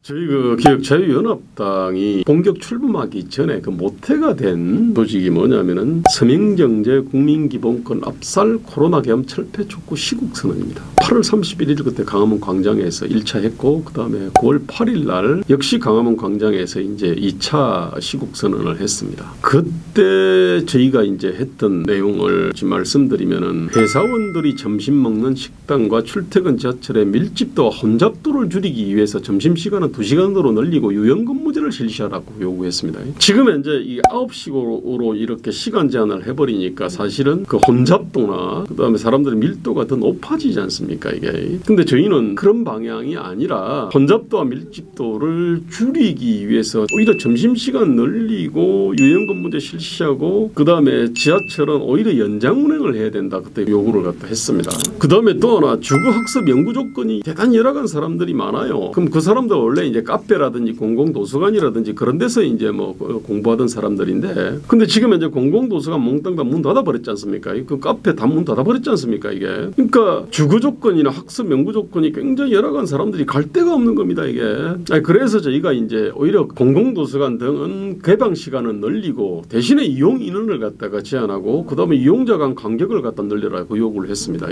저희 기억자유연합당이 본격 출범하기 전에 그 모태가 된 조직이 뭐냐면은 서명경제 국민기본권 압살 코로나 계엄 철폐 촉구 시국선언입니다. 8월 31일 그때 강화문 광장에서 1차 했고 그 다음에 9월 8일 날 역시 강화문 광장에서 이제 2차 시국선언을 했습니다. 그때 저희가 이제 했던 내용을 지금 말씀드리면은 회사원들이 점심 먹는 식당과 출퇴근 지하철의 밀집도와 혼잡도를 줄이기 위해서 점심시간은 2시간으로 늘리고 유연근무제를 실시하라고 요구했습니다. 지금 현재 이 9시로 이렇게 시간 제한을 해버리니까 사실은 그 혼잡도나 그 다음에 사람들의 밀도가 더 높아지지 않습니까 이게. 근데 저희는 그런 방향이 아니라 혼잡도와 밀집도를 줄이기 위해서 오히려 점심시간 늘리고 유연근무제 실시하고 그 다음에 지하철은 오히려 연장 운행을 해야 된다 그때 요구를 갖다 했습니다. 그 다음에 또 하나 주거학습 연구 조건이 대단히 열악한 사람들이 많아요. 그럼 그 사람들 원래 이제 카페라든지 공공도서관이라든지 그런 데서 이제 뭐 공부하던 사람들인데 근데 지금 이제 공공도서관 몽땅 다 문 닫아버렸지 않습니까? 그 카페 다 문 닫아버렸지 않습니까? 이게. 그러니까 주거 조건이나 학습 연구 조건이 굉장히 열악한 사람들이 갈 데가 없는 겁니다. 이게. 그래서 저희가 이제 오히려 공공도서관 등은 개방 시간은 늘리고 대신에 이용 인원을 갖다가 제한하고 그 다음에 이용자 간 간격을 갖다 늘려라고 요구를 했습니다.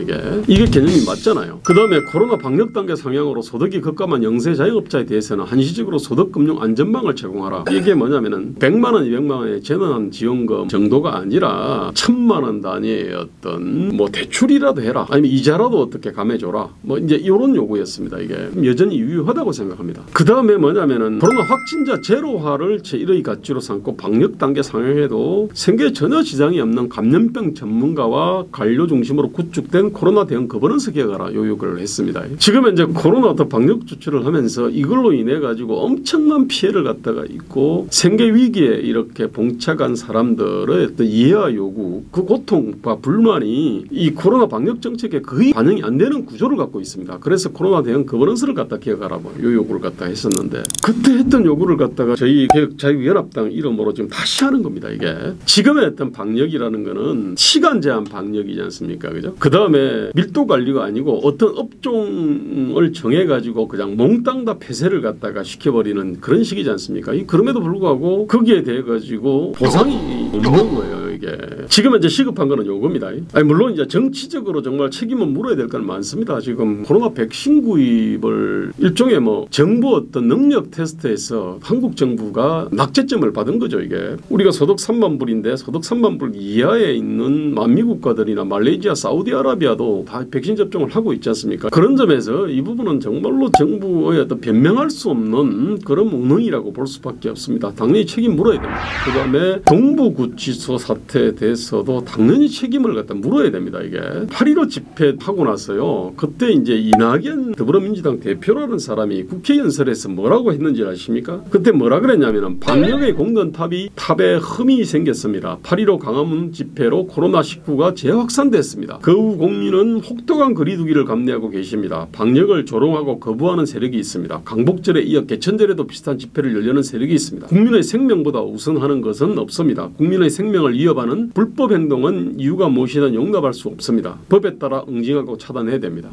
이게 개념이 맞잖아요. 그 다음에 코로나 방역 단계 상향으로 소득이 급감한 영세 자영업자에 대해서는 한시적으로 소득금융 안전망을 제공하라. 이게 뭐냐면은 100만 원, 200만 원의 재난 지원금 정도가 아니라 1000만 원 단위의 어떤 뭐 대출이라도 해라. 아니면 이자라도 어떻게 감해줘라. 뭐 이제 이런 요구였습니다. 이게 여전히 유효하다고 생각합니다. 그 다음에 뭐냐면은 코로나 확진자 제로화를 제1의 가치로 삼고 방역 단계 상향에도 생계에 전혀 지장이 없는 감염병 전문가와 관료 중심으로 구축된 코로나 대응 거버넌스 개혁하라. 요 요구를 했습니다. 지금 이제 코로나 방역 조치를 하면서 이걸로 인해 가지고 엄청난 피해를 갖다가 있고 생계 위기에 이렇게 봉착한 사람들의 어떤 이해와 요구, 그 고통과 불만이 이 코로나 방역 정책에 거의 반영이 안 되는 구조를 갖고 있습니다. 그래서 코로나 대응 거버넌스를 갖다 개혁하라고 요 요구를 갖다 했었는데 그때 했던 요구를 갖다가 저희 개혁자유연합당 이름으로 지금 다시 하는 겁니다. 이게 지금의 어떤 방역이라는 거는 시간 제한 방역이지 않습니까? 그죠? 그 다음에 밀도 관리가 아니고 어떤 업종을 정해 가지고 그냥 몽땅 다 폐쇄를 갖다가 시켜버리는 그런 식이지 않습니까? 그럼에도 불구하고 거기에 대해 가지고 보상이 없는 거예요. 이게 지금 이제 시급한 거는 요겁니다. 물론 이제 정치적으로 정말 책임은 물어야 될 건 많습니다. 지금 코로나 백신 구입을 일종의 뭐 정부 어떤 능력 테스트에서 한국 정부가 낙제점을 받은 거죠. 이게 우리가 소득 3만 불인데 소득 3만 불 이하에 있는 만미 국가들이나 말레이시아, 사우디아라비아도 다 백신 접종을 하고 있지 않습니까? 그런 점에서 이 부분은 정말로 정부의 어떤 변명할 수 없는 그런 무능이라고 볼 수밖에 없습니다. 당연히 책임 물어야 됩니다. 그 다음에 동부구치소 사태에 대해서도 당연히 책임을 갖다 물어야 됩니다. 이게 8.15 집회하고 나서요. 그때 이제 이낙연 더불어민주당 대표라는 사람이 국회 연설에서 뭐라고 했는지 아십니까? 그때 뭐라 그랬냐면은 방역의 공든탑에 흠이 생겼습니다. 8.15 강화문 집회로 코로나19가 재확산됐습니다. 그 후 국민은 혹독한 거리두기를 감내하고 계십니다. 방역을 조롱하고 거부하는 세력이 있습니다. 강복절에 이어 개천절에도 비슷한 집회를 열려는 세력이 있습니다. 국민의 생명보다 우선하는 것은 없습니다. 국민의 생명을 위협하는 불법 행동은 이유가 무엇이든 용납할 수 없습니다. 법에 따라 응징하고 차단해야 됩니다.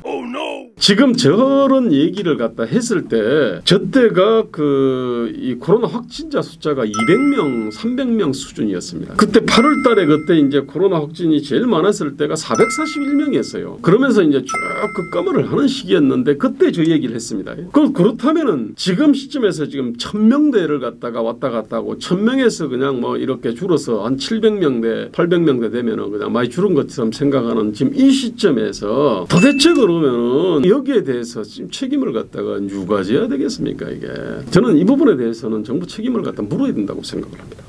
지금 저런 얘기를 갖다 했을 때 저때가 이 코로나 확진자 숫자가 200명, 300명 수준이었습니다. 그때 8월 달에 그때 이제 코로나 확진이 제일 많았을 때가 441명이었어요. 그러면서 이제 쭉 급감을 하는 시기였는데 그때 저 얘기를 했습니다. 그렇다면은 지금 시점에서 지금 1000명대를 갖다가 왔다 갔다 하고 1000명에서 그냥 뭐 이렇게 줄어서 한 700명대, 800명대 되면은 그냥 많이 줄은 것처럼 생각하는 지금 이 시점에서 도대체 그러면은 여기에 대해서 지금 책임을 갖다가 누가 져야 되겠습니까? 이게 저는 이 부분에 대해서는 정부 책임을 갖다 물어야 된다고 생각을 합니다.